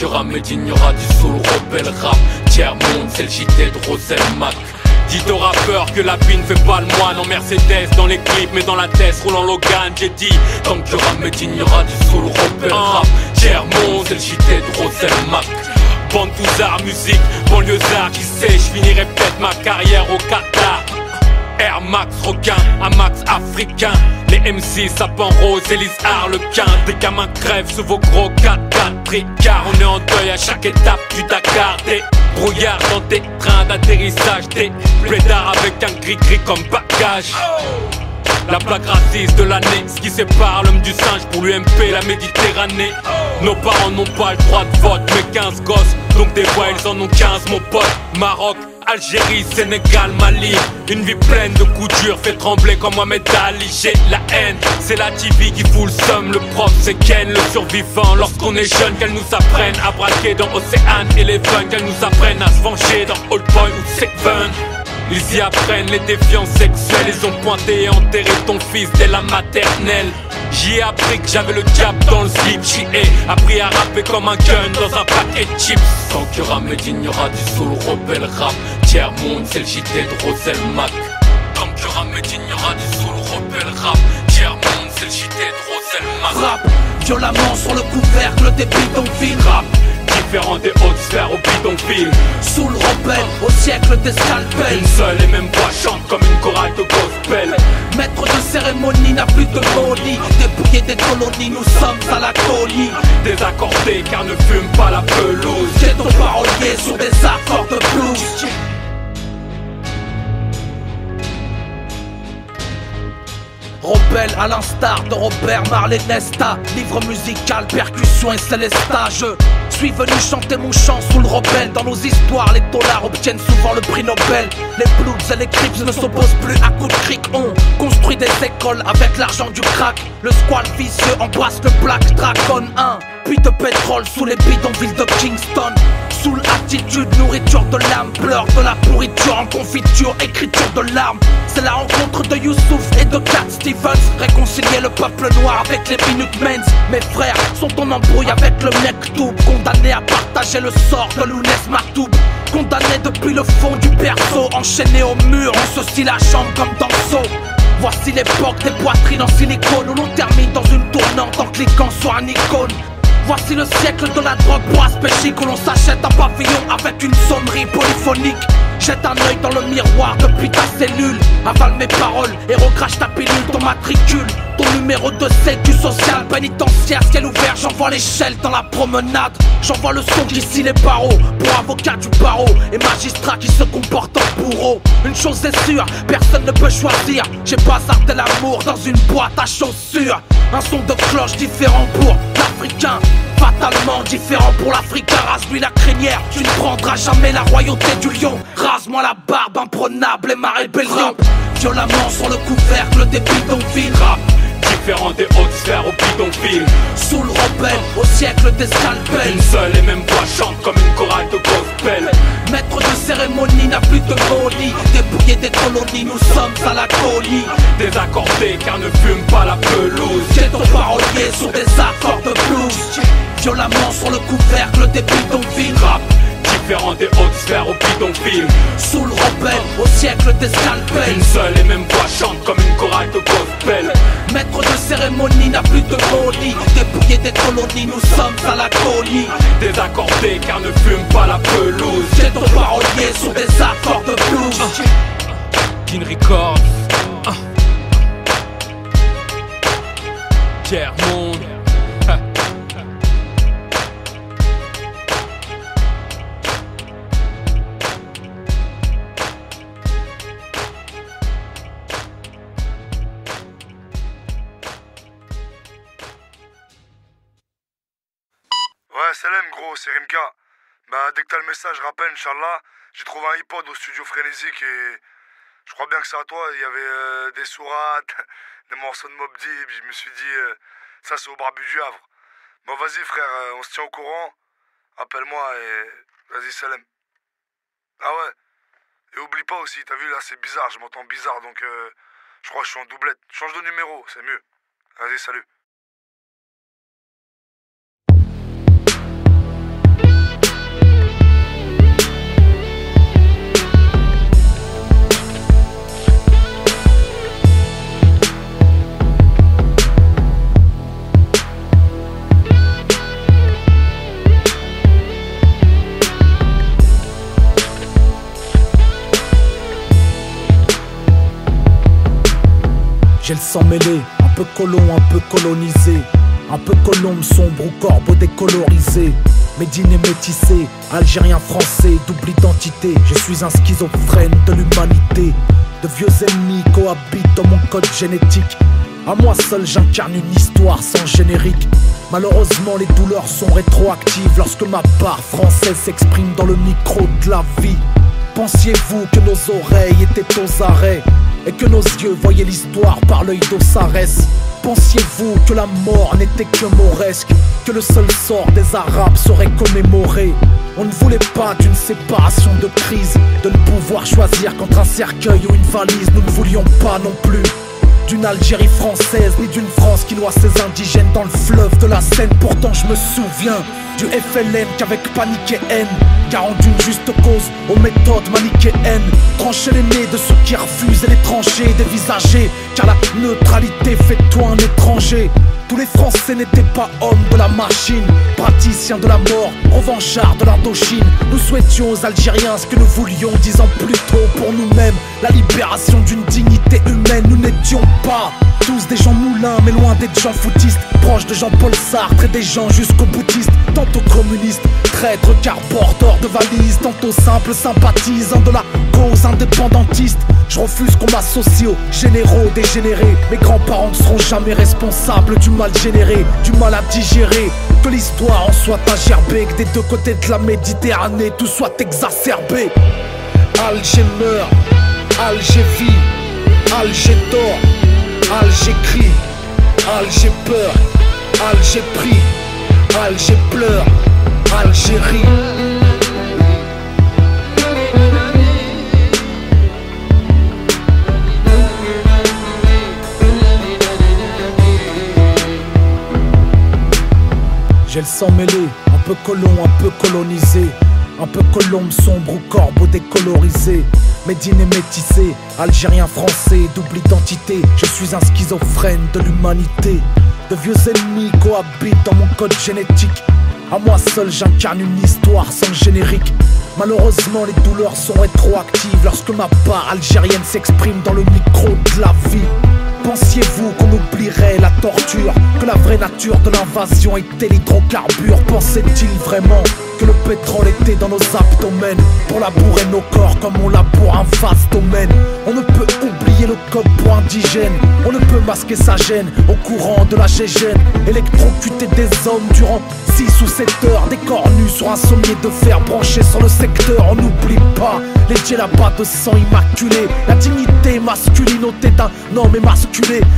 qu'il y aura Made in, y aura du soul, rebelle rap. Tiers monde, c'est le JT de Rosel Mac. Dites aux rappeurs que la vie ne fait pas le moine en Mercedes dans les clips mais dans la tête roulant Logan. J'ai dit tant qu'il y aura Made in, y aura du soul, rebelle rap. Tiers monde, c'est le JT de Rosel Mac. Bande tous arts, musique, banlieusard, qui sait, je finirai peut-être ma carrière au Qatar. Air Max requin, un max africain. Les MC sapin rose, Élise Harlequin. Des gamins crèvent sous vos gros 4x4 tricards. On est en deuil à chaque étape du Dakar. Des brouillards dans tes trains d'atterrissage. Des blédards avec un gris-gris comme bagage. La plaque raciste de l'année, ce qui sépare l'homme du singe pour l'UMP, la Méditerranée. Nos parents n'ont pas le droit de vote, mais 15 gosses, donc des voix ils en ont 15 mon pote. Maroc, Algérie, Sénégal, Mali. Une vie pleine de coups durs fait trembler comme Mohamed Ali. J'ai la haine, c'est la TV qui fout le somme. Le prof c'est Ken, le survivant. Lorsqu'on est jeune, qu'elles nous apprennent à braquer dans Océane Eleven. Qu'elles nous apprennent à se venger dans Old Boy ou Seven. Ils y apprennent les défiances sexuelles. Ils ont pointé et enterré ton fils dès la maternelle. J'y ai appris que j'avais le diable dans le slip. J'y ai appris à rapper comme un gun dans un paquet de chips. Tant qu'il y aura Made in, y aura du soul, rebelle rap. Tiers monde, c'est le JT de Rosel Mac. Tant qu'il y aura Made in, y aura du soul, rebelle rap. Tiers monde, c'est le JT de Rosel Mac. Rap, violemment sur le couvercle des bidonvilles. Rap, différent des hautes sphères au bidonville. Sous le rebelle, au siècle des scalpels. Une seule et même voix chante comme une chorale de gospel. Maître de cérémonie n'a plus de folie. Dépouillé des colonies, nous sommes à la colie. Désaccordé car ne fume pas la pelouse. J'ai ton parolier sur des accords de blues. Rebelle à l'instar de Robert Marley Nesta. Livre musical, percussion et célestage. Je suis venu chanter mon chant sous le rebelle. Dans nos histoires, les dollars obtiennent souvent le prix Nobel. Les Bloods et les Crips ne s'opposent plus à coups de cric. On construit des écoles avec l'argent du crack. Le squal vicieux embrasse le Black Dragon 1. Puis de pétrole sous les bidonvilles de Kingston. Sous l'attitude, nourriture de l'âme, pleurs de la pourriture en confiture, écriture de larmes. C'est la rencontre de Youssouf et de Cat Stevens. Réconcilier le peuple noir avec les Minutemens. Mes frères sont en embrouille avec le Mektoub. Condamnés à partager le sort de Lounès Maktoub. Condamnés depuis le fond du berceau. Enchaînés au mur, on se scie la jambe comme dans le seau. Voici l'époque des poitrines en silicone où l'on termine dans une tournante en cliquant sur un icône. Voici le siècle de la drogue pour aspect chic où l'on s'achète un pavillon avec une sonnerie polyphonique. Jette un œil dans le miroir depuis ta cellule. Avale mes paroles et recrache ta pilule, ton matricule. Ton numéro de sécu social pénitentiaire, ciel ouvert, j'envoie l'échelle dans la promenade. J'envoie le son qui scie les barreaux pour avocat du barreau et magistrat qui se comporte en bourreau. Une chose est sûre, personne ne peut choisir. J'ai bazardé l'amour dans une boîte à chaussures. Un son de cloche différent pour l'Africain, fatalement différent pour l'Africain. Rase-lui la crinière, tu ne prendras jamais la royauté du lion. Rase-moi la barbe imprenable et ma rébellion. Violemment sur le couvercle des bidonvilles. Rap, différent des hautes sphères au bidonville. Sous le rebelle, au siècle des scalpels. Une seule et même voix chante comme une chorale de gospel. Maître de cérémonie n'a plus de folie. Dépouillé des colonies, nous sommes à la colie. Désaccordé car ne fume pas la pelouse. J'ai ton parolier sur des accords de blues. Violemment sur le couvercle des bidonvilles. Rap, différent des hautes sphères au bidonville. Sous le rebelle, au siècle des scalpels. Une seule et même voix chante comme une chorale de gospel. Maître de cérémonie n'a plus de folie. Dépouillé des colonies, nous sommes à la colie. Désaccordé car ne fume pas la pelouse. J'ai ton parolier sur des accords de blues. Kin Records. Tiers monde. Ouais, salam gros, c'est Rimka. Bah, dès que t'as le message, rappelle, Inch'Allah. J'ai trouvé un iPod au studio Frénésique et je crois bien que c'est à toi. Il y avait des sourates, des morceaux de Mobb Deep. Je me suis dit, ça c'est au barbu du Havre. Bon, vas-y frère, on se tient au courant. Appelle-moi et vas-y, salam. Ah ouais. Et oublie pas aussi, t'as vu là, c'est bizarre, je m'entends bizarre donc je crois que je suis en doublette. Change de numéro, c'est mieux. Vas-y, salut. J'ai le sang mêlé, un peu colon, un peu colonisé, un peu colombe sombre ou corbeau décolorisé. Médine et métissé, algérien français, double identité. Je suis un schizophrène de l'humanité. De vieux ennemis cohabitent dans mon code génétique. À moi seul j'incarne une histoire sans générique. Malheureusement les douleurs sont rétroactives lorsque ma part française s'exprime dans le micro de la vie. Pensiez-vous que nos oreilles étaient aux arrêts et que nos yeux voyaient l'histoire par l'œil d'Osarès? Pensiez-vous que la mort n'était que mauresque, que le seul sort des Arabes serait commémoré? On ne voulait pas d'une séparation de crise, de ne pouvoir choisir qu'entre un cercueil ou une valise. Nous ne voulions pas non plus d'une Algérie française, ni d'une France qui noie ses indigènes dans le fleuve de la Seine. Pourtant je me souviens du FLN qu'avec panique et haine garant d'une juste cause aux méthodes manichéennes, trancher les nez de ceux qui refusent et les trancher dévisager, car la neutralité fait de toi un étranger. Tous les Français n'étaient pas hommes de la machine, praticiens de la mort, revanchards de l'Indochine. Nous souhaitions aux Algériens ce que nous voulions 10 ans plus tôt pour nous-mêmes, la libération d'une dignité humaine. Nous n'étions pas tous des gens moulins, mais loin d'être gens foutistes, proches de Jean-Paul Sartre et des gens jusqu'au bouddhistes, tantôt communistes, traîtres car porteurs de valises, tantôt simples sympathisants de la cause indépendantiste. Je refuse qu'on m'associe aux généraux dégénérés. Mes grands-parents ne seront jamais responsables du mal généré, du mal à digérer. Que l'histoire en soit à gerber, que des deux côtés de la Méditerranée tout soit exacerbé. Alger meurt, Alger vit, Alger dort, Alger crie, Alger peur, Alger prie, Alger pleure, Algérie. J'ai le sang mêlé, un peu colon, un peu colonisé, un peu colombe sombre ou corbeau décolorisé. Médine et métissé, algérien français, double identité. Je suis un schizophrène de l'humanité. De vieux ennemis cohabitent dans mon code génétique. À moi seul j'incarne une histoire sans générique. Malheureusement les douleurs sont rétroactives lorsque ma part algérienne s'exprime dans le micro de la vie. Pensiez-vous qu'on oublierait la torture, que la vraie nature de l'invasion était l'hydrocarbure? Pensait-il vraiment que le pétrole était dans nos abdomens pour labourer nos corps comme on laboure un vaste domaine? On ne peut oublier le code pour indigène, on ne peut masquer sa gêne au courant de la gégène. Électrocuter des hommes durant 6 ou 7 heures, des corps nus sur un sommier de fer branché sur le secteur. On n'oublie pas les djellabas de sang immaculé, la dignité masculine ôtée d'un homme émasculé.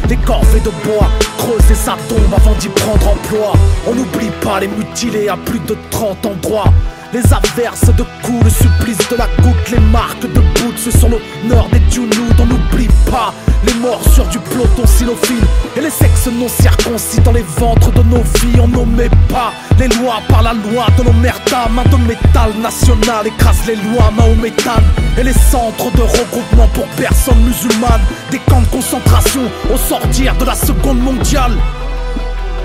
Les corvées de bois, creuser sa tombe avant d'y prendre emploi. On n'oublie pas les mutilés à plus de 30 endroits. Les averses de coups, le supplice de la goutte, les marques de boots sur l'honneur des Diounous. On n'oublie pas les morsures du peloton cynophile et les sexes non circoncis dans les ventres de nos filles. On n'omet pas les lois par la loi de l'omerta. Main de métal national écrase les lois mahométanes et les centres de regroupement pour personnes musulmanes. Des camps de concentration au sortir de la Seconde mondiale.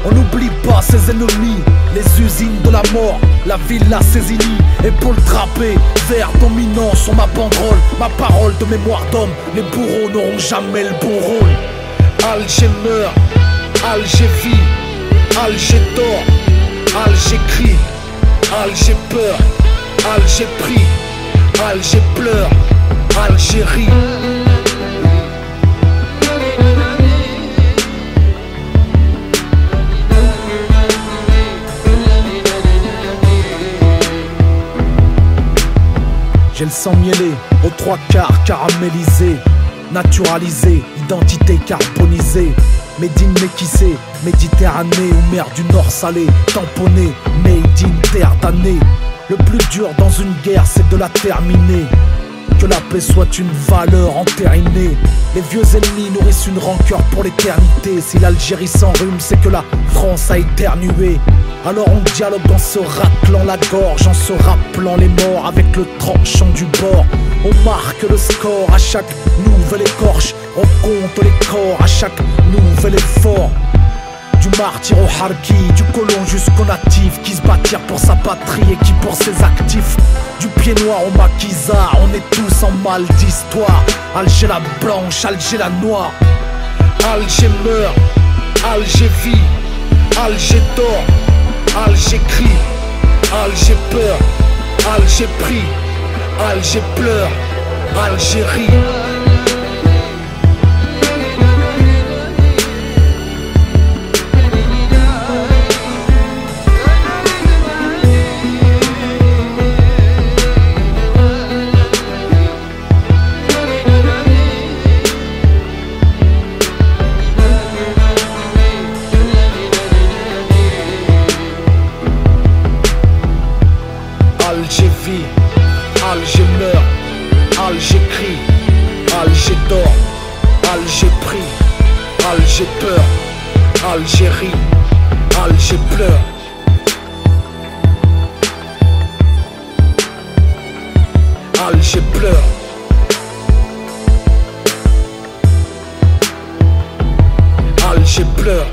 On n'oublie pas ses ennemis, les usines de la mort, la villa Cézini, épaules drapées, vert dominant sur ma banderole. Ma parole de mémoire d'homme, les bourreaux n'auront jamais le bon rôle. Alger meurt, Alger vit, Alger dort, Alger crie, Alger peur, Alger prie, Alger pleure, Algérie. J'ai le sang mielé, aux 3 quarts caramélisé, naturalisé, identité carbonisée. Médine métissé, Méditerranée ou mer du Nord salée, tamponné, made in terre damnée. Le plus dur dans une guerre c'est de la terminer. Que la paix soit une valeur entérinée. Les vieux ennemis nourrissent une rancœur pour l'éternité. Si l'Algérie s'enrhume c'est que la France a éternué. Alors on dialogue en se raclant la gorge, en se rappelant les morts avec le tranchant du bord. On marque le score à chaque nouvelle écorche, on compte les corps à chaque nouvel effort. Du martyr au harki, du colon jusqu'au natif, qui se battirent pour sa patrie et qui pour ses actifs. Du pied noir au maquisard, on est tous en mal d'histoire. Alger la blanche, Alger la noire, Alger meurt, Alger vit, Alger dort, Alger crie, Alger peur, Alger prie, Alger pleure, Algérie. Alger vit, Alger meurt, Alger crie, Alger dort, Alger prie, Alger peur, Algérie, Alger pleure. Alger pleure. Alger pleure.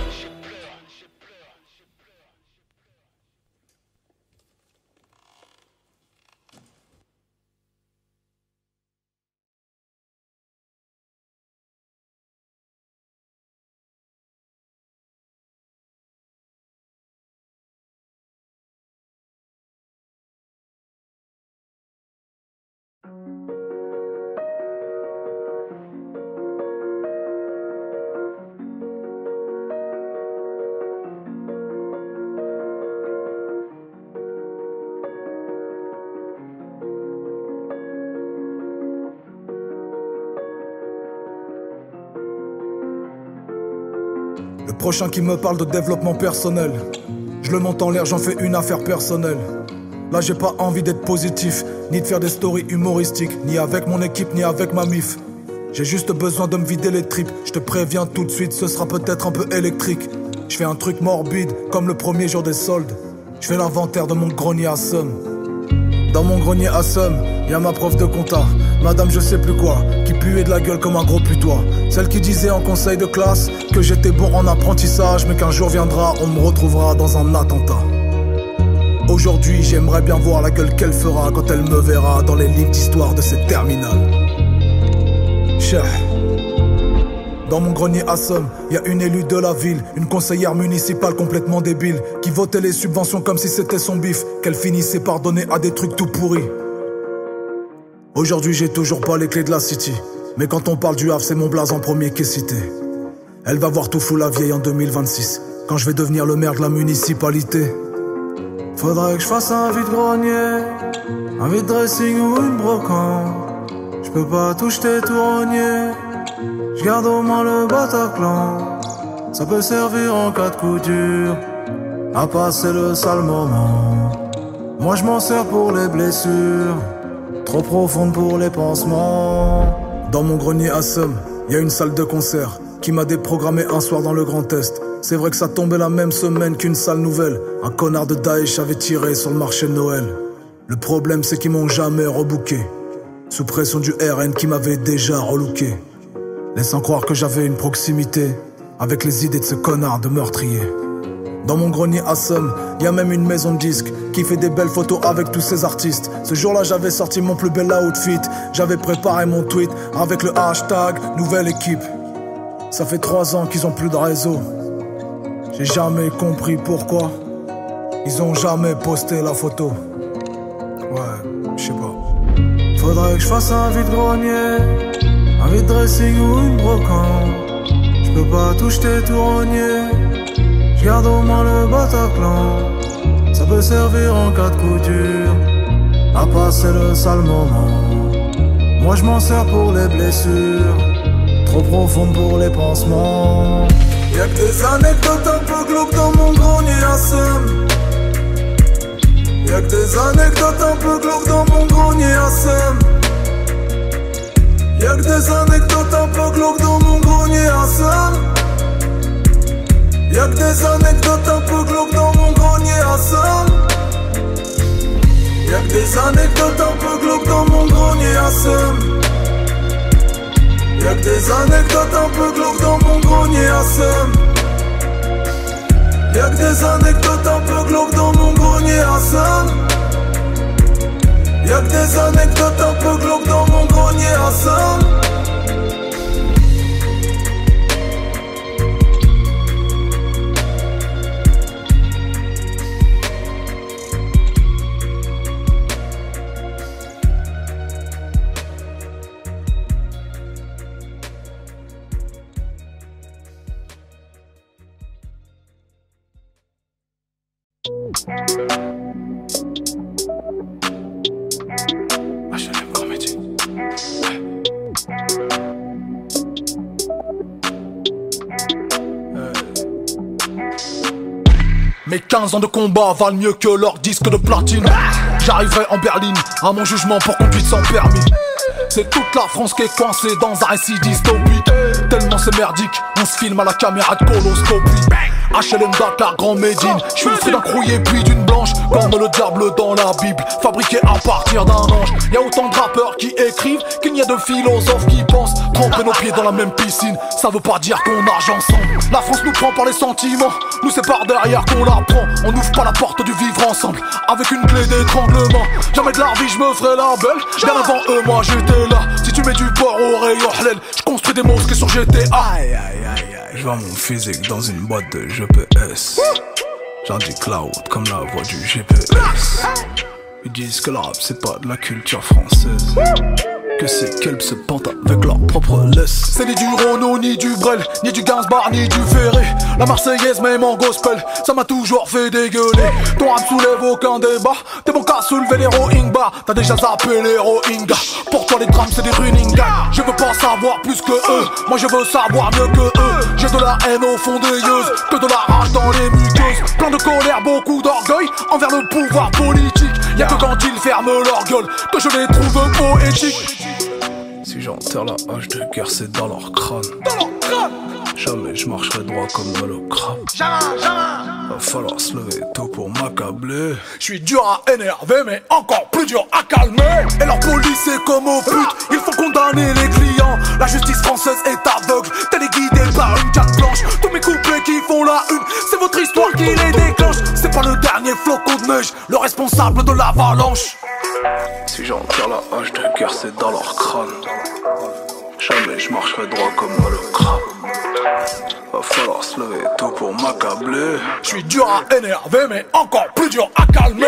Le prochain qui me parle de développement personnel, je le monte en l'air, j'en fais une affaire personnelle. Là j'ai pas envie d'être positif, ni de faire des stories humoristiques, ni avec mon équipe, ni avec ma mif. J'ai juste besoin de me vider les tripes, je te préviens tout de suite, ce sera peut-être un peu électrique. Je fais un truc morbide, comme le premier jour des soldes. Je fais l'inventaire de mon grenier à somme. Dans mon grenier à somme, y'a ma prof de compta, madame je sais plus quoi, qui puait de la gueule comme un gros putois. Celle qui disait en conseil de classe que j'étais bon en apprentissage, mais qu'un jour viendra, on me retrouvera dans un attentat. Aujourd'hui j'aimerais bien voir la gueule qu'elle fera quand elle me verra dans les livres d'histoire de cette terminale. Chef. Dans mon grenier à somme, y a une élue de la ville, une conseillère municipale complètement débile, qui votait les subventions comme si c'était son bif, qu'elle finissait par donner à des trucs tout pourris. Aujourd'hui j'ai toujours pas les clés de la city, mais quand on parle du Havre c'est mon blaze en premier qui est cité. Elle va voir tout fou la vieille en 2026, quand je vais devenir le maire de la municipalité. Faudrait que je fasse un vide-grenier, un vide-dressing ou une brocante. Je peux pas tout jeter, tout rogner, je garde au moins le Bataclan. Ça peut servir en cas de coup dur, à passer le sale moment. Moi je m'en sers pour les blessures, trop profondes pour les pansements. Dans mon grenier à somme, y a une salle de concert qui m'a déprogrammé un soir dans le Grand Est. C'est vrai que ça tombait la même semaine qu'une sale nouvelle. Un connard de Daesh avait tiré sur le marché de Noël. Le problème c'est qu'ils m'ont jamais rebooké, sous pression du RN qui m'avait déjà relooké, laissant croire que j'avais une proximité avec les idées de ce connard de meurtrier. Dans mon grenier à somme, y a même une maison de disques qui fait des belles photos avec tous ces artistes. Ce jour-là j'avais sorti mon plus bel outfit, j'avais préparé mon tweet avec le hashtag nouvelle équipe. Ça fait 3 ans qu'ils ont plus de réseau, j'ai jamais compris pourquoi ils ont jamais posté la photo. Ouais, je sais pas. Faudrait que je fasse un vide-grenier, un vide-dressing ou une brocante. Je peux pas tout jeter, tout rogner, je garde au moins le Bataclan. Ça peut servir en cas de coup dur, à passer le sale moment. Moi je m'en sers pour les blessures, trop profondes pour les pansements. Y'a que des anecdotes un peu glauques dans mon grenier à somme. Y'a que des anecdotes un peu glauques dans mon grenier à somme. Y'a que des anecdotes un peu glauques dans mon grenier à somme. Y'a que des anecdotes un peu glauques dans mon grenier à somme. Y'a que des anecdotes un peu glauques dans mon grenier à somme. Y'a que des anecdotes un peu glauques dans mon grenier à somme. Y'a que des anecdotes un peu glauques dans mon grenier à somme. Y'a que des anecdotes un peu glauques dans mon grenier à somme. HLM Comedy. Mes 15 ans de combat valent mieux que leur disque de platine. J'arriverai en berline à mon jugement pour conduite sans permis. C'est toute la France qui est coincée dans un récit dystopique. Tellement c'est merdique, on se filme à la caméra de coloscopie. HLM Dakar, Grand Médine. J'suis le fruit d'un crouillé puis d'une blanche, comme le diable dans la Bible, fabriqué à partir d'un ange. Y'a autant de rappeurs qui écrivent qu'il n'y a de philosophes qui pensent. Tremper nos pieds dans la même piscine, ça veut pas dire qu'on nage ensemble. La France nous prend par les sentiments, nous c'est par derrière qu'on la prend. On n'ouvre pas la porte du vivre ensemble avec une clé d'étranglement. Jamais de la vie je me ferai la belle. Bien avant eux moi j'étais là. Si tu mets du porc au rayon halal, je construis des mosquées sur GTA. Aïe aïe aïe aïe. Je vois mon physique dans une boîte de GPS. J'en dis cloud comme la voix du GPS. Ils disent que le rap c'est pas de la culture française, que ces kelps se pantent avec leur propre laisse. C'est ni du Renault, ni du Brel, ni du Gainsbourg, ni du Ferré. La Marseillaise même en gospel, ça m'a toujours fait dégueuler. Ton rap soulève aucun débat, t'es bon qu'à soulever les Rohingyas. T'as déjà zappé les Rohingyas. Pour toi les drames c'est des running gangs. Je veux pas savoir plus que eux, moi je veux savoir mieux que eux. J'ai de la haine au fond des yeux, que de la rage dans les muqueuses. Plein de colère, beaucoup d'orgueil envers le pouvoir politique. Y'a que quand ils ferment leur gueule que je les trouve poétiques. Si j'enterre la hache de guerre c'est dans leur crâne. Jamais je marcherai droit comme dans le crabe. Va falloir se lever tôt pour m'accabler. Je suis dur à énerver mais encore plus dur à calmer. Et leur police est comme aux putes, il faut condamner les clients. La justice française est aveugle, téléguidée par une carte blanche. Tous mes couplets qui font la une, c'est votre histoire qui les déclenche. C'est pas le dernier flocon de neige, le responsable de l'avalanche. Si j'enterre la hache de guerre c'est dans leur crâne. Jamais je marcherai droit comme dans le crabe. Va falloir se lever tôt pour m'accabler. Je suis dur à énerver mais encore plus dur à calmer.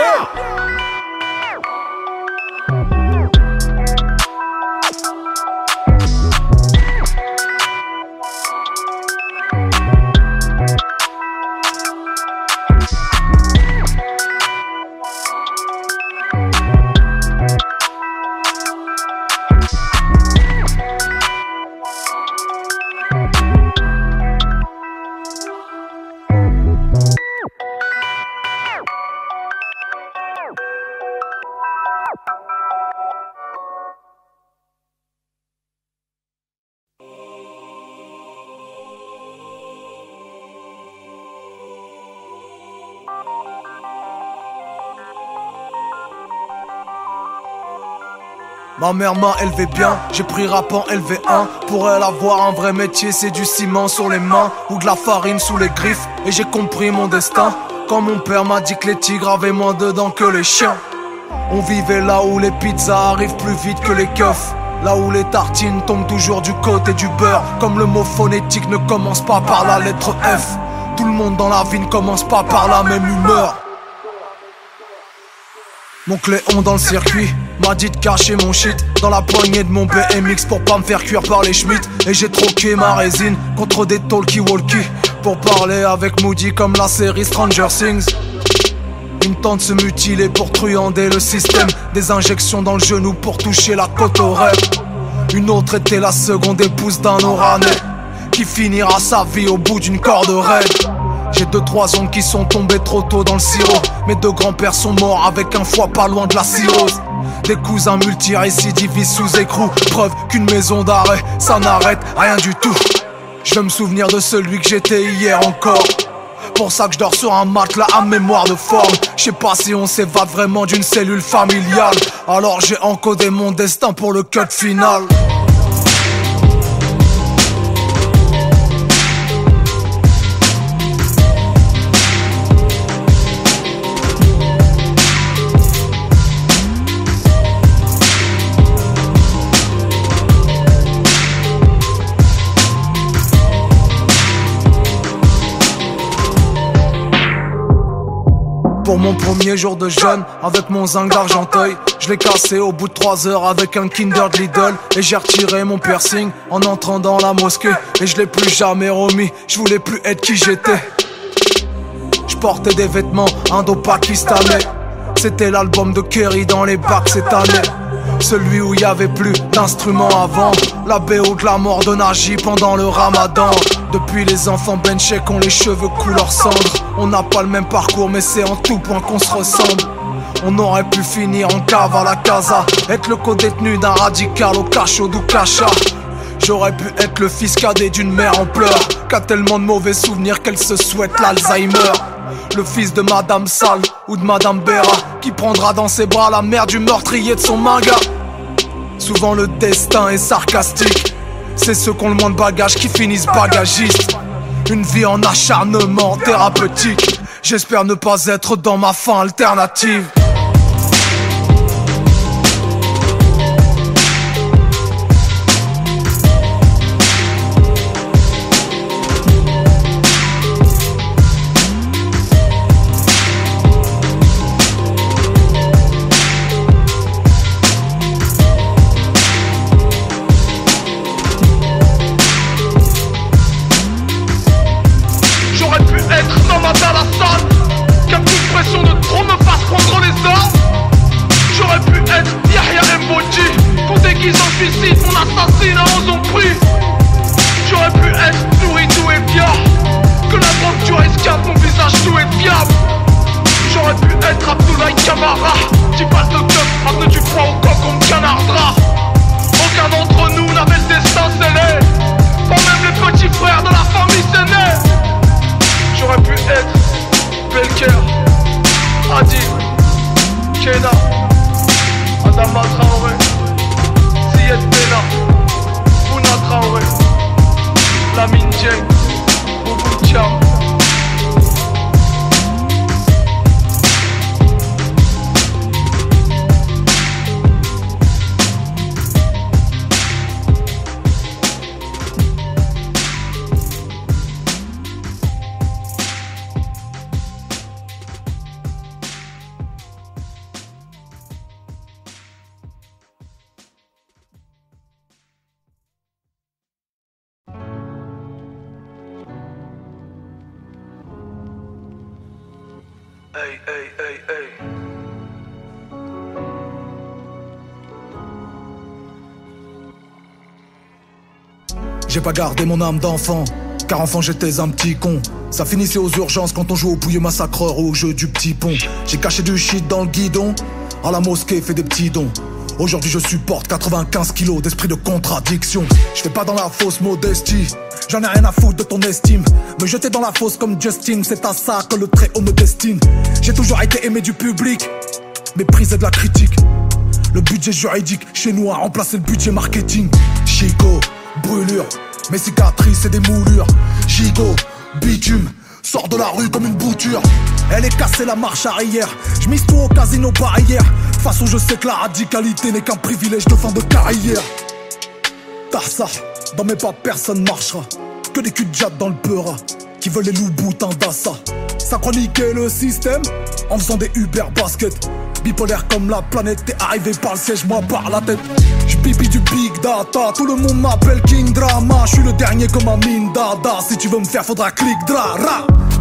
Ma mère m'a élevé bien, j'ai pris rap en LV1. Pour elle avoir un vrai métier c'est du ciment sur les mains ou de la farine sous les griffes. Et j'ai compris mon destin quand mon père m'a dit que les tigres avaient moins dedans que les chiens. On vivait là où les pizzas arrivent plus vite que les keufs, là où les tartines tombent toujours du côté du beurre. Comme le mot phonétique ne commence pas par la lettre F, tout le monde dans la vie ne commence pas par la même humeur. Mon Cléon dans le circuit m'a dit de cacher mon shit dans la poignée de mon BMX pour pas me faire cuire par les Schmitt. Et j'ai troqué ma résine contre des talkie-walkie pour parler avec Moody comme la série Stranger Things. Une tente se mutiler pour truander le système, des injections dans le genou pour toucher la côte au rêve. Une autre était la seconde épouse d'un Oranais qui finira sa vie au bout d'une corde raide. J'ai 2-3 oncles qui sont tombés trop tôt dans le sirop. Mes 2 grands-pères sont morts avec un foie pas loin de la cirrhose. Des cousins multirécidivistes sous écrou, preuve qu'une maison d'arrêt ça n'arrête rien du tout. Je veux me souvenir de celui que j'étais hier encore. Pour ça que je dors sur un matelas à mémoire de forme. Je sais pas si on s'évade vraiment d'une cellule familiale. Alors j'ai encodé mon destin pour le cut final. Pour mon premier jour de jeûne, avec mon zinc d'Argenteuil, je l'ai cassé au bout de 3 heures avec un Kinder de Lidl. Et j'ai retiré mon piercing en entrant dans la mosquée. Et je l'ai plus jamais remis, je voulais plus être qui j'étais. j'portais des vêtements indo-pakistanais. C'était l'album de Kerry dans les bacs cette année. Celui où y avait plus d'instruments avant. La BO de la mort de Naji pendant le ramadan. Depuis les enfants benchek ont les cheveux couleur cendre. On n'a pas le même parcours mais c'est en tout point qu'on se ressemble. On aurait pu finir en cave à la casa, être le co-détenu d'un radical au cachot du Cacha. J'aurais pu être le fils cadet d'une mère en pleurs, qu'a tellement de mauvais souvenirs qu'elle se souhaite l'Alzheimer. Le fils de Madame Sall ou de Madame Béra, qui prendra dans ses bras la mère du meurtrier de son manga. Souvent le destin est sarcastique, c'est ceux qui ont le moins de bagages qui finissent bagagistes. Une vie en acharnement thérapeutique, j'espère ne pas être dans ma fin alternative. Hey, hey, hey, hey. J'ai pas gardé mon âme d'enfant, car enfant j'étais un petit con. Ça finissait aux urgences quand on jouait au pouilleux massacreur ou au jeu du petit pont. J'ai caché du shit dans le guidon, à la mosquée fait des petits dons. Aujourd'hui je supporte 95 kilos d'esprit de contradiction. Je fais pas dans la fausse modestie, j'en ai rien à foutre de ton estime. Me jeter dans la fosse comme Justin, c'est à ça que le très haut me destine. J'ai toujours été aimé du public, méprisé de la critique. Le budget juridique chez nous a remplacé le budget marketing. Chico, brûlure, mes cicatrices c'est des moulures. Gigot, bitume, sors de la rue comme une bouture. Elle est cassée la marche arrière, je mise tout au casino par hier. De toute façon je sais que la radicalité n'est qu'un privilège de fin de carrière. T'as ça, dans mes pas personne marchera. Que des culs de jatte dans le peura, qui veulent les loups boutins d'assa. Ça croit niquer le système, en faisant des Uber basket. Bipolaire comme la planète, t'es arrivé par le siège, moi par la tête. J'pipi du big data, tout le monde m'appelle King Drama. J'suis le dernier comme un mine dada, si tu veux me faire faudra clic dra.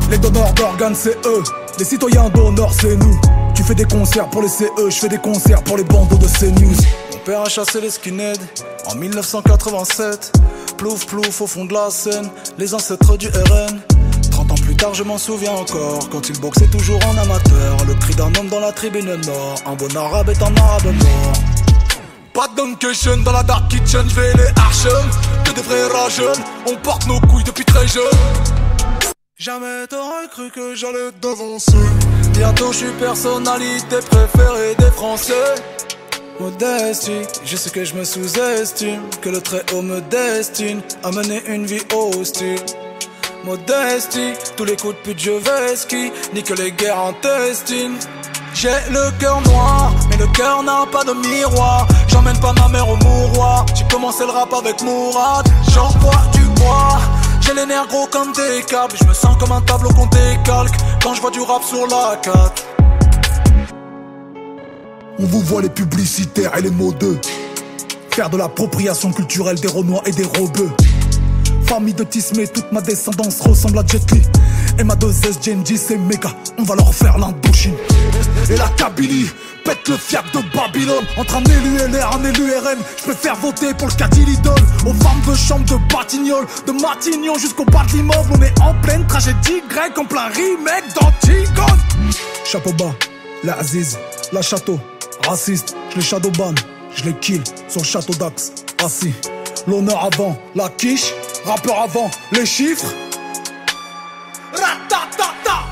Les donneurs d'organes c'est eux, les citoyens d'honneur c'est nous. Tu fais des concerts pour les CE, j'fais des concerts pour les bandeaux de CNews. Mon père a chassé les skinheads en 1987. Plouf plouf au fond de la Seine, les ancêtres du RN. 30 ans plus tard je m'en souviens encore, quand il boxait toujours en amateur. Le cri d'un homme dans la tribune nord, un bon arabe est un arabe mort. Pas de duncation dans la dark kitchen, j'vais les archons. Que des vrais rageux, on porte nos couilles depuis très jeune. Jamais t'aurais cru que j'allais devancer. Bientôt je suis personnalité préférée des Français. Modestie, je sais que je me sous-estime, que le très haut me destine à mener une vie hostile. Modestie, tous les coups de pute je vais ski, ni que les guerres intestines. J'ai le cœur noir, mais le cœur n'a pas de miroir. J'emmène pas ma mère au mouroir, j'ai commencé le rap avec Mourad. J'envoie du bois, j'ai les nerfs gros comme des câbles. Je me sens comme un tableau qu'on décalque quand je vois du rap sur la 4. On vous voit les publicitaires et les mots d'eux, faire de l'appropriation culturelle des Renois et des Rebeux. Famille de Tismé, toute ma descendance ressemble à Jet Li. Et ma 2S Genji c'est méga, on va leur faire l'Indochine. Et la Kabylie pète le fiac de Babylone. Entre un élu LR, un élu RN, je préfère voter pour le caddie Lidl. Aux femmes de chambre de Batignolles, de Matignon jusqu'au bas de l'immeuble. On est en pleine tragédie grecque, en plein remake d'Antigone. Chapeau bas, la Aziz, la château, raciste, je les shadowban, je les kill sur le château d'Axe, assis. L'honneur avant, la quiche, rappeur avant, les chiffres. Ratatata.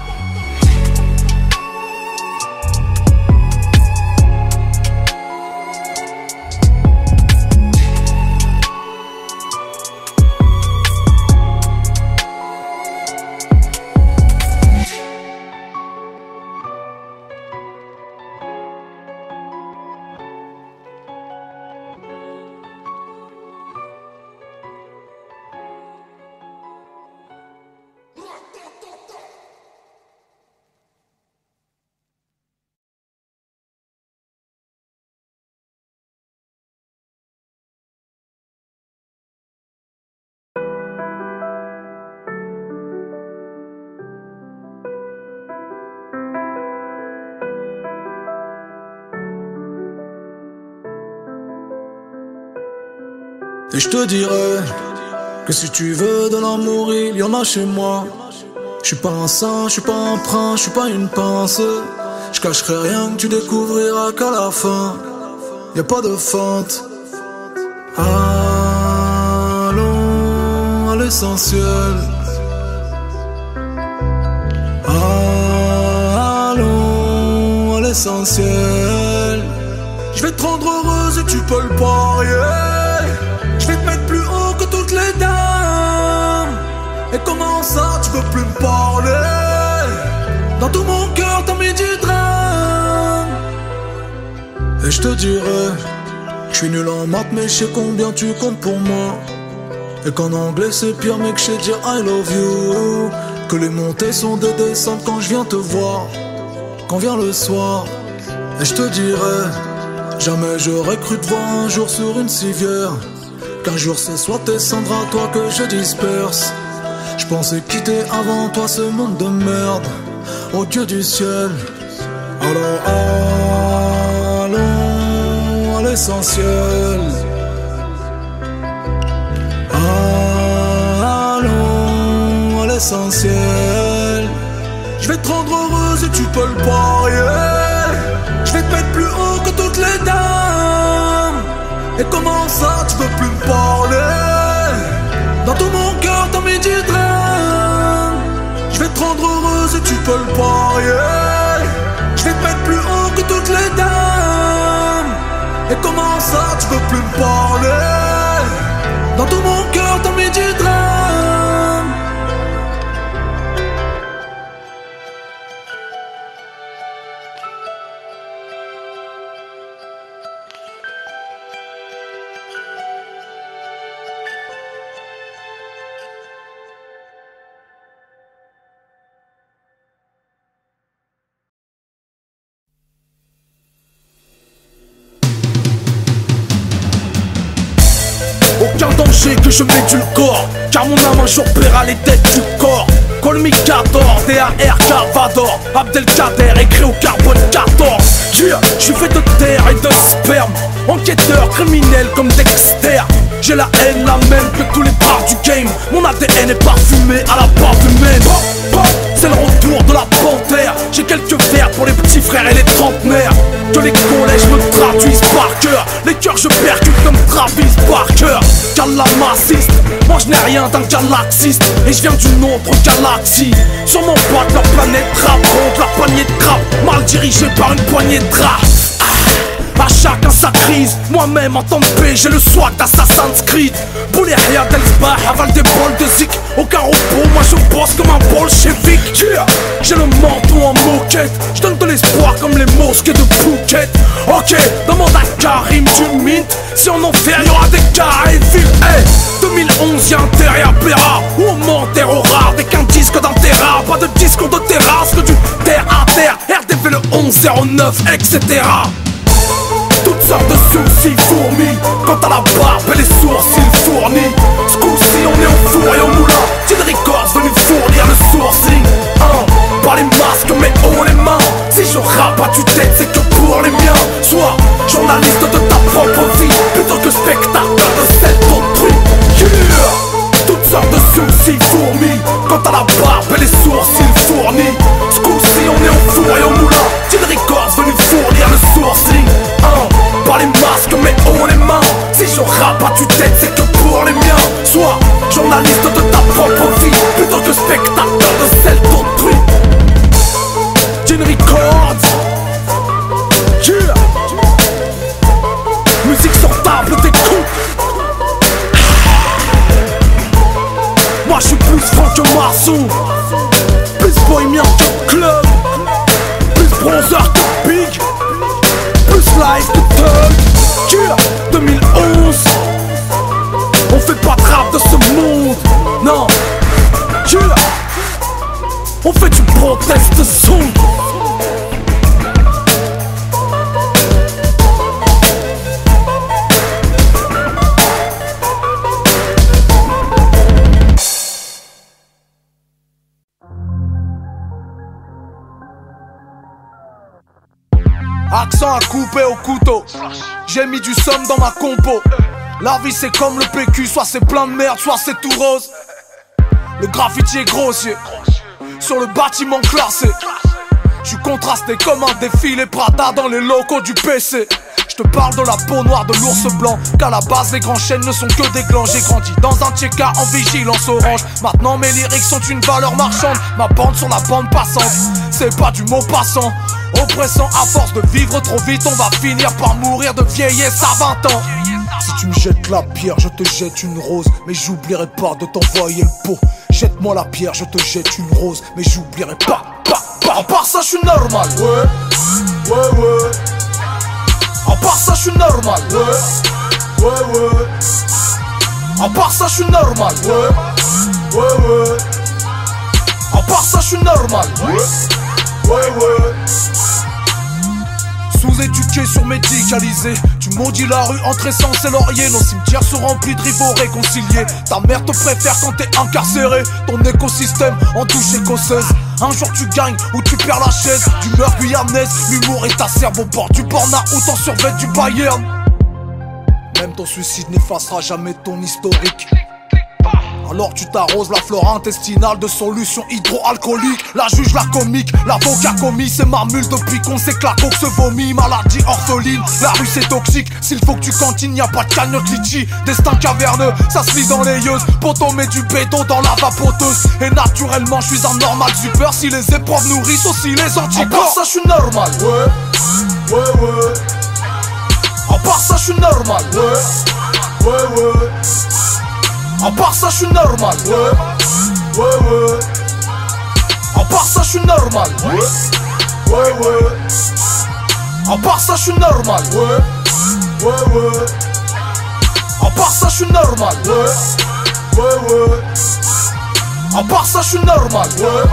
Et je te dirais que si tu veux de l'amour, il y en a chez moi. Je suis pas un saint, je suis pas un prince, je suis pas une pince. Je cacherai rien que tu découvriras qu'à la fin, y a pas de feinte. Allons à l'essentiel. Allons à l'essentiel. Je vais te rendre heureuse et tu peux le parier. Je vais te mettre plus haut que toutes les dames. Et comment ça tu veux plus me parler? Dans tout mon cœur t'as mis du drame. Et je te dirais que je suis nul en maths mais je sais combien tu comptes pour moi. Et qu'en anglais c'est pire mais que je sais dire I love you. Que les montées sont des descentes quand je viens te voir, quand vient le soir. Et je te dirais, jamais j'aurais cru te voir un jour sur une civière. Qu'un jour ce soit tes cendres à toi que je disperse. Je pensais quitter avant toi ce monde de merde, au Dieu du ciel. Alors allons à l'essentiel. Allons à l'essentiel. Je vais te rendre heureuse et tu peux le parier. Je vais te mettre plus haut que toutes les dames. Et comment ça tu veux plus me parler? Dans tout mon cœur t'as mis du drame. Je vais te rendre heureuse et tu peux le parier. Je vais te mettre plus haut que toutes les dames. Et comment ça tu veux plus me parler? Dans tout mon cœur t'as mis du drame. Aucun danger que je m'édulcore, car mon âme un jour paiera les dettes du corps. Call me 14, DAR Calvador, Abdelkader écrit au carbone 14. Je suis fait de terre et de sperme, enquêteur criminel comme Dexter. J'ai la haine la même que tous les bars du game. Mon ADN est parfumé à la barbe humaine. C'est le retour de la panthère. J'ai quelques vers pour les petits frères et les trentenaires. Que les collèges me traduisent par cœur. Les cœurs je percute comme Travis Barker. Calamassiste, moi je n'ai rien d'un galaxiste. Et je viens d'une autre galaxie. Sur mon bac leur planète raconte la poignée de crabe, mal dirigée par une poignée de draps. À chacun sa crise, moi-même en temps de paix, j'ai le swag d'Assassin's Creed. Boulet rien d'Elsbach, avale des bols de zik. Aucun repos, moi je bosse comme un bolchevique. J'ai le menton en moquette, je donne de l'espoir comme les mosquées de Phuket. Ok, demande à Karim du Mint, si en enfer y'aura des carrés vides. Hey, 2011 y'a un terre à Péra, où on m'enterre au rare dès qu'un disque d'un terrain. Pas de discours de terrasse, que du terre à terre. RDV le 1109, etc. Toutes sortes de soucis fourmis. Quant à la barbe et les sourcils fournis. Ce coup-ci on est au four et au moulin. Teen Records venu fournir le sourcing. spectateur de cette autrui. Yeah. Toutes sortes de soucis fourmis. Quant à la barbe et les sourcils fournis. Ce coup-ci on est au four et au moulin. Teen Records venu fournir le sourcing. Pas les masques mais haut les mains. Si je rappe à tue-tête c'est que pour les miens. Sois journaliste de ta propre vie plutôt que spectateur de celle d'autrui. Teen Records. Yeah. Musique sur table d'écoute. Moi je suis plus franc que Marceau. Plus bohémien que club. Plus bronzer que big. Plus live que thug. Yeah. 2011. On fait pas de rap de ce monde. Non. Yeah. On fait du protest son. Accent à couper au couteau. J'ai mis du somme dans ma compo. La vie c'est comme le PQ, soit c'est plein de merde, soit c'est tout rose. Le graffiti est grossier sur le bâtiment classé. J'suis contrasté comme un défilé Prada dans les locaux du PC. Je te parle de la peau noire de l'ours blanc, qu'à la base les grands chênes ne sont que des glands. J'ai grandi dans un tchéka en vigilance orange. Maintenant mes lyrics sont une valeur marchande. Ma bande sur la bande passante, c'est pas du mot passant. Oppressant à force de vivre trop vite, on va finir par mourir de vieillesse à 20 ans. Si tu me jettes la pierre, je te jette une rose. Mais j'oublierai pas de t'envoyer le pot. Jette-moi la pierre, je te jette une rose. Mais j'oublierai pas. À part ça, je suis normal. Ouais. À part ça, je suis normal. Ouais. À part ça, je suis normal. Ouais. À part ça, je suis normal. Ouais. Sous-éduqué, surmédicalisé. Tu maudis la rue entre essence et laurier. Nos cimetières sont remplis de rivaux réconciliés. Ta mère te préfère quand t'es incarcéré. Ton écosystème en douche écossaise. Un jour tu gagnes ou tu perds la chaise. D'humeur guyanaise, l'humour est acerbe au bord du burn-out en survêt du Bayern. Même ton suicide n'effacera jamais ton historique. Alors tu t'arroses la flore intestinale de solutions hydroalcooliques. La juge, la comique, l'avocat commis. C'est ma mule depuis qu'on sait que la coke se vomit. Maladie orpheline, la rue c'est toxique. S'il faut que tu cantines, y'a pas de cagnotte litchi. Destin caverneux, ça se lit dans les yeux. Poto met du béton dans la vapoteuse. Et naturellement je suis un normal super. Si les épreuves nourrissent aussi les anticorps. À part ça je suis normal. Ouais. À part ça je suis normal. Ouais. À part ça, je suis normal. Ouais. À part ça, je suis normal. Ouais. À part ça, je suis normal. Ouais. À part ça, je suis normal. Ouais. À part ça, je suis normal. Ouais.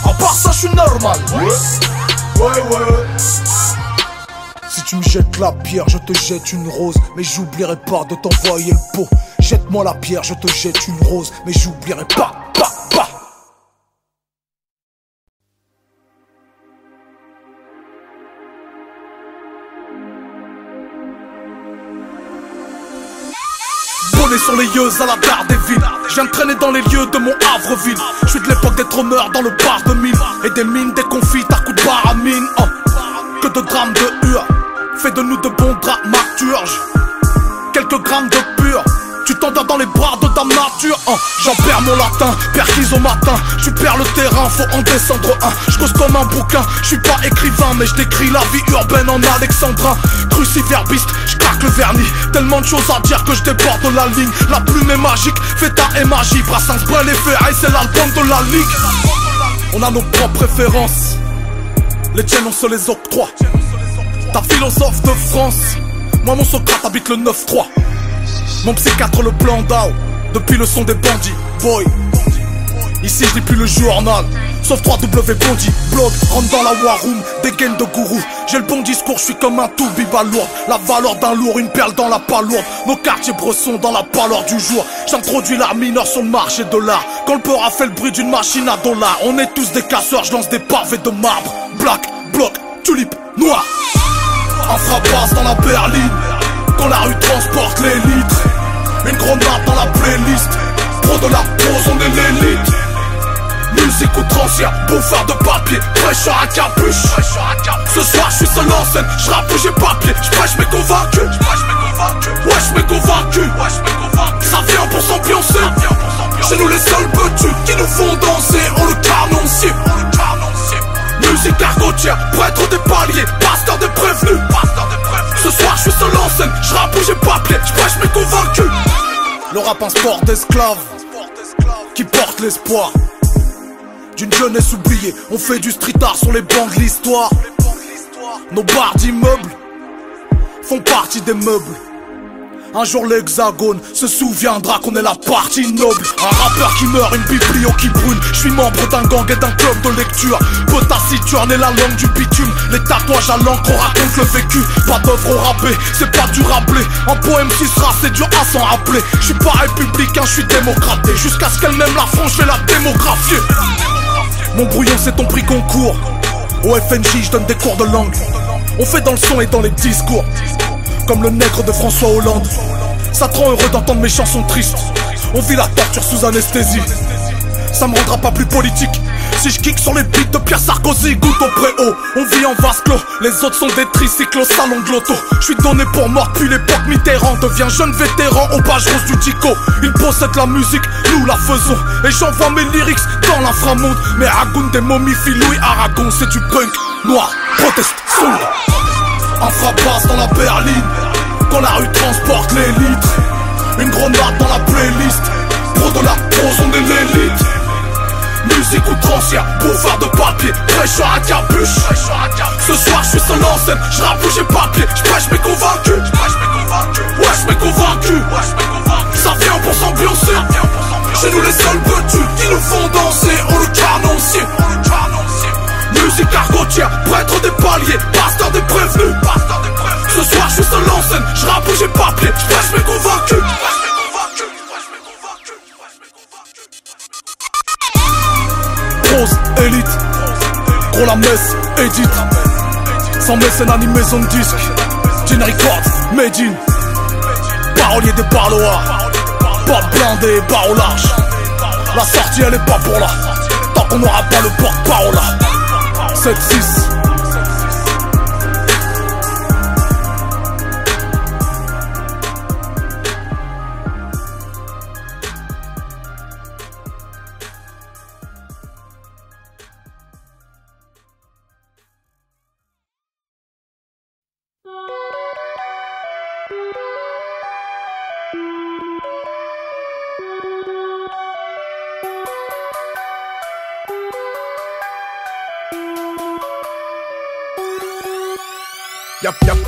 À part ça, je suis normal. Ouais. Si tu me jettes la pierre, je te jette une rose. Mais j'oublierai pas de t'envoyer le pot. Jette-moi la pierre, je te jette une rose. Mais j'oublierai pas. Bonnet sur les yeux à la gare des villes. Je viens de traîner dans les lieux de mon Havreville. Je suis de l'époque des tromeurs dans le bar de mine. Et des mines, des confits à coups de baramine. Que de drames de hur. Fais de nous de bons dramaturges. Quelques grammes de pur. Tu t'endors dans les bras de ta nature. J'en perds mon latin, perquise au matin. Tu perds le terrain, faut en descendre un. Je cause comme un bouquin, je suis pas écrivain. Mais je décris la vie urbaine en alexandrin. Cruciverbiste, je craque le vernis. Tellement de choses à dire que je déborde la ligne. La plume est magique, Feta est magie. Brassens, Brel et Ferraille, c'est l'album de la ligue. On a nos propres préférences. Les tiennes on se les octroie. Ta philosophe de France. Moi mon Socrate habite le 9-3. Mon psychiatre le plan d'Ao. Depuis le son des bandits, boy. Ici je lis plus le journal. Sauf 3W Bondi, blog, rentre dans la war room, des gaines de gourou. J'ai le bon discours, je suis comme un toubiba lourd. La valeur d'un lourd, une perle dans la palourde. Nos quartiers bressons dans la pâleur du jour. J'introduis l'art mineur sur le marché de l'art. Quand le peur a fait le bruit d'une machine à dollars. On est tous des casseurs, je lance des pavés de marbre. Black, bloc, tulipe, noir. Un frappage dans la berline, quand la rue transporte les litres. Une grenade dans la playlist, pro de la pose, on est l'élite. Musique outrancière, bouffeur de papier, fraîcheur à capuche. Ce soir je suis seul en scène, je rappe ou j'ai papier. J'prêche mes convaincus, wesh mes convaincus. Ça vient pour s'ambiancer, c'est nous les seuls petits qui nous font danser. On le canoncier, musique argotière, prêtre des paliers, pasteur des prévenus. Ce soir je suis seul en scène, je rappe ou j'ai papier. J'prêche mes convaincus. Le rap un sport d'esclaves qui porte l'espoir d'une jeunesse oubliée. On fait du street art sur les bancs de l'histoire. Nos barres d'immeubles font partie des meubles. Un jour l'hexagone se souviendra qu'on est la partie noble. Un rappeur qui meurt, une biblio qui brûle. Je suis membre d'un gang et d'un club de lecture. Peu taciturne est la langue du bitume. Les tatouages à l'encre, on raconte le vécu. Pas d'œuvre au rabais, c'est pas du rablé. Un poème qui sera, c'est dur à s'en rappeler. Je suis pas républicain, je suis démocraté. Jusqu'à ce qu'elle m'aime la France, je vais la démographier. Mon brouillon c'est ton prix concours. Au FNJ je donne des cours de langue. On fait dans le son et dans les discours, comme le nègre de François Hollande. Ça te rend heureux d'entendre mes chansons tristes. On vit la torture sous anesthésie. Ça me rendra pas plus politique si je kick sur les beats de Pierre Sarkozy. Goutte au préau, on vit en vase clos. Les autres sont des tricycles au salon de l'auto. Je suis donné pour mort depuis l'époque Mitterrand. Devient jeune vétéran aux pages roses du Tico. Ils possèdent la musique, nous la faisons. Et j'envoie mes lyrics dans l'inframonde. Mais Agoun des momifies, Louis Aragon. C'est du punk, noir, proteste, sombre. Un frappage dans la berline, quand la rue transporte les litres. Une grenade dans la playlist, pro de la pose, on est l'élite. Musique outrancière, bouffeur de papier, fraîcheur à capuche. Ce soir je suis seul en scène, je rappe ou j'ai papier. J'prêche mes convaincus, wesh mes convaincus. Ça vient pour s'ambiancer, chez nous les seuls petits qui nous font danser. On le canoncier, musique argotière, prêtre des paliers, pasteur des prévenus. Ce soir je suis seul en scène, je rappe ou j'ai papier. J'prêche mes convaincus. Prose, élite, gros la messe, édite. Sans mécène ni maison de disque. Gin Records, made in. Parolier des parloirs, pas blindé, barre au large. La sortie elle est pas pour là, tant qu'on n'aura pas le porte-parole là. 7-6.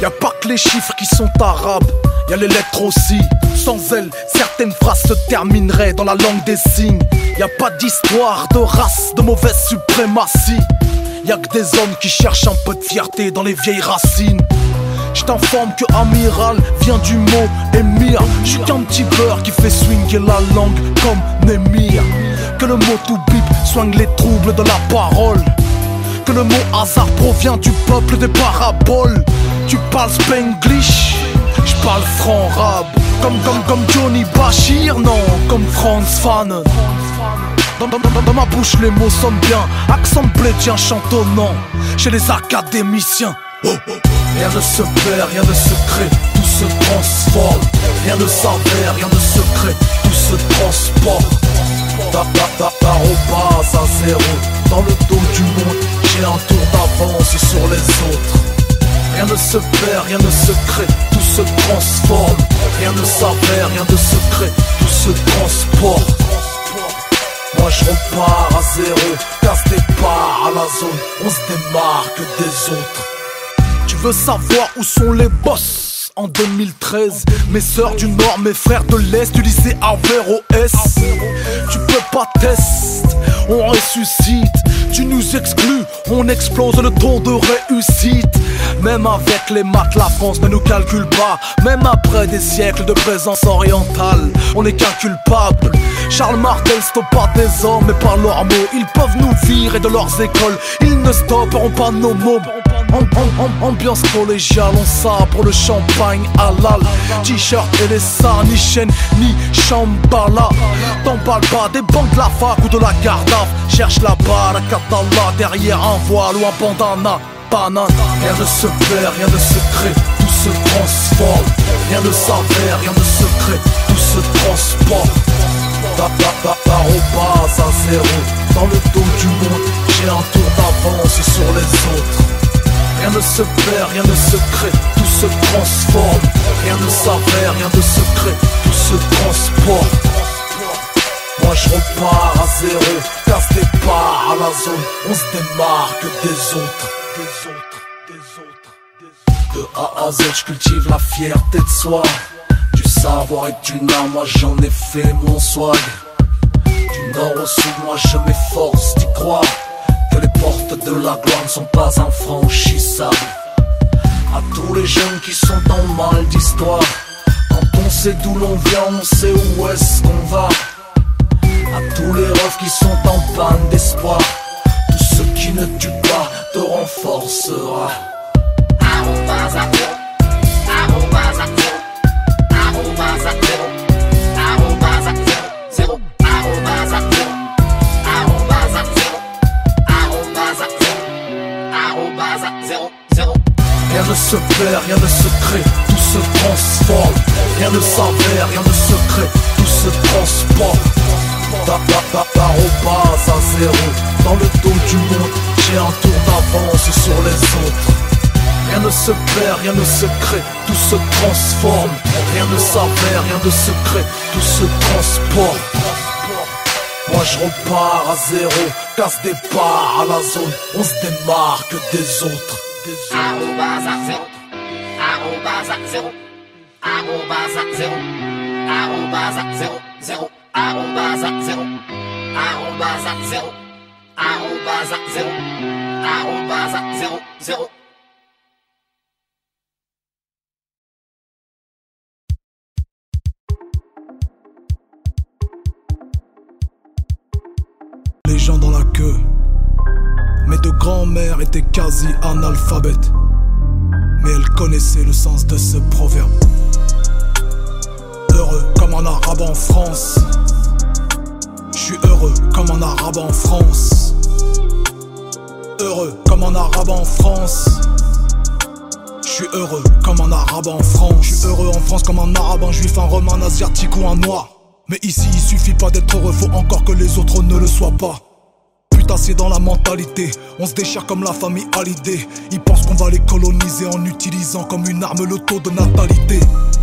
Y'a pas que les chiffres qui sont arabes, y'a les lettres aussi. Sans elles, certaines phrases se termineraient dans la langue des signes. Y'a pas d'histoire, de race, de mauvaise suprématie. Y'a que des hommes qui cherchent un peu de fierté dans les vieilles racines. Je t'informe que amiral vient du mot émir. J'suis qu'un petit beurre qui fait swinger la langue comme Némir. Que le mot to bip soigne les troubles de la parole. Que le mot hasard provient du peuple des paraboles. Tu parles spanglish, j'parle franc-rab. Comme Johnny Bachir, non, comme Franz Fanon. Dans ma bouche les mots sonnent bien, accent blédien chantonnant chez les académiciens. Rien ne se perd, rien ne se crée, tout se transforme. Rien ne s'avère, rien ne se crée, tout se transporte. T'arrobase à zéro, dans le dos du monde, j'ai un tour d'avance sur les autres. Rien ne se perd, rien ne se crée, tout se transforme. Rien ne s'avère, rien ne se crée, tout se transporte. Moi je repars à zéro, casse des parts à la zone, on se démarque des autres. Tu veux savoir où sont les boss en 2013? Mes sœurs du Nord, mes frères de l'Est, du lycée Averroès. Tu peux pas test, on ressuscite. Tu nous exclus, on explose le taux de réussite. Même avec les maths, la France ne nous calcule pas. Même après des siècles de présence orientale, on est qu'inculpable. Charles Martel stoppe pas des hommes, mais par leurs mots ils peuvent nous virer de leurs écoles. Ils ne stopperont pas nos mots. Ambiance collégiale, on sabre le champagne halal. T-shirt et les ça, ni chaîne, ni chambala. T'emballes pas des banques de la fac ou de la Gardaf. Cherche la barakatalla derrière un voile ou un bandana. Banane, rien ne se perd, rien ne se crée, tout se transforme. Rien ne s'avère, rien ne se crée, tout se transporte. Arrobase à zéro, dans le dos du monde, j'ai un tour d'avance sur les autres. Rien ne se perd, rien ne se crée, tout se transforme. Rien ne s'avère, rien ne se crée, tout se transporte. Moi je repars à zéro, casse départ à la zone, on se démarque des autres. De A à Z, je cultive la fierté de soi. Du savoir et du âme, moi j'en ai fait mon swag. Du nord au sud, moi je m'efforce d'y croire que les portes de la gloire ne sont pas infranchissables. À tous les jeunes qui sont dans mal d'histoire, quand on sait d'où l'on vient, on sait où est-ce qu'on va. À tous les refs qui sont en panne d'espoir, tout ce qui ne tue pas te renforcera. Arrobase à zéro, arrobase à zéro, arrobase à zéro, arrobase à zéro, zéro, arrobase à zéro, arrobase à zéro, arrobase à zéro, arrobase à zéro, zéro. Rien ne se perd, rien ne se crée, tout se transforme. Rien ne s'avère, rien ne se crée, tout se transporte. Arrobase à zéro, dans le dos du monde, j'ai un tour d'avance sur les autres. Rien ne se perd, rien ne se crée, tout se transforme. Rien ne s'avère, rien ne se crée, tout se transporte. Moi je repars à zéro, casse départ à la zone, on se démarque des autres. Arrobase à zéro, arrobase à zéro, arrobase à zéro, arrobase à zéro, zéro, arrobase à zéro, arrobase à zéro, arrobase à zéro, arrobase à zéro, zéro. Les gens dans la queue. Mes deux grands-mères étaient quasi analphabètes, mais elles connaissaient le sens de ce proverbe. Heureux comme un arabe en France. Je suis heureux comme un arabe en France. Heureux comme un arabe en France. Je suis heureux comme un arabe en France. Je suis heureux en France comme un arabe, un juif, un romain, un asiatique ou un noir. Mais ici il suffit pas d'être heureux, faut encore que les autres ne le soient pas. Putain c'est dans la mentalité, on se déchire comme la famille Hallyday. Ils pensent qu'on va les coloniser en utilisant comme une arme le taux de natalité.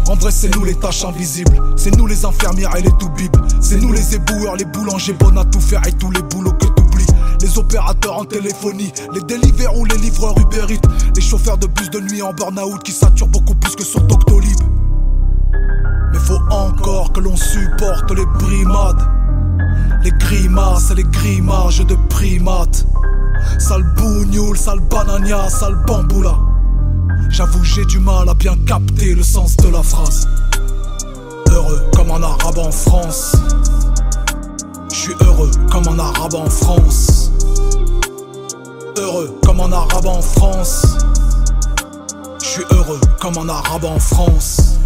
En vrai c'est nous les tâches invisibles, c'est nous les infirmières et les toubibs. C'est nous les éboueurs, les boulangers, bonnes à tout faire et tous les boulots que t'oublies. Les opérateurs en téléphonie, les Deliveroo ou les livreurs Uber Eats, les chauffeurs de bus de nuit en burn-out qui saturent beaucoup plus que sur Doctolib. Mais faut encore que l'on supporte les brimades, les grimaces et les grimages de primates. Sale bougnoule, sale banania, sale bamboula. J'avoue j'ai du mal à bien capter le sens de la phrase. Heureux comme un arabe en France. Je suis heureux comme un arabe en France. Heureux comme un arabe en France. Je suis heureux comme un arabe en France.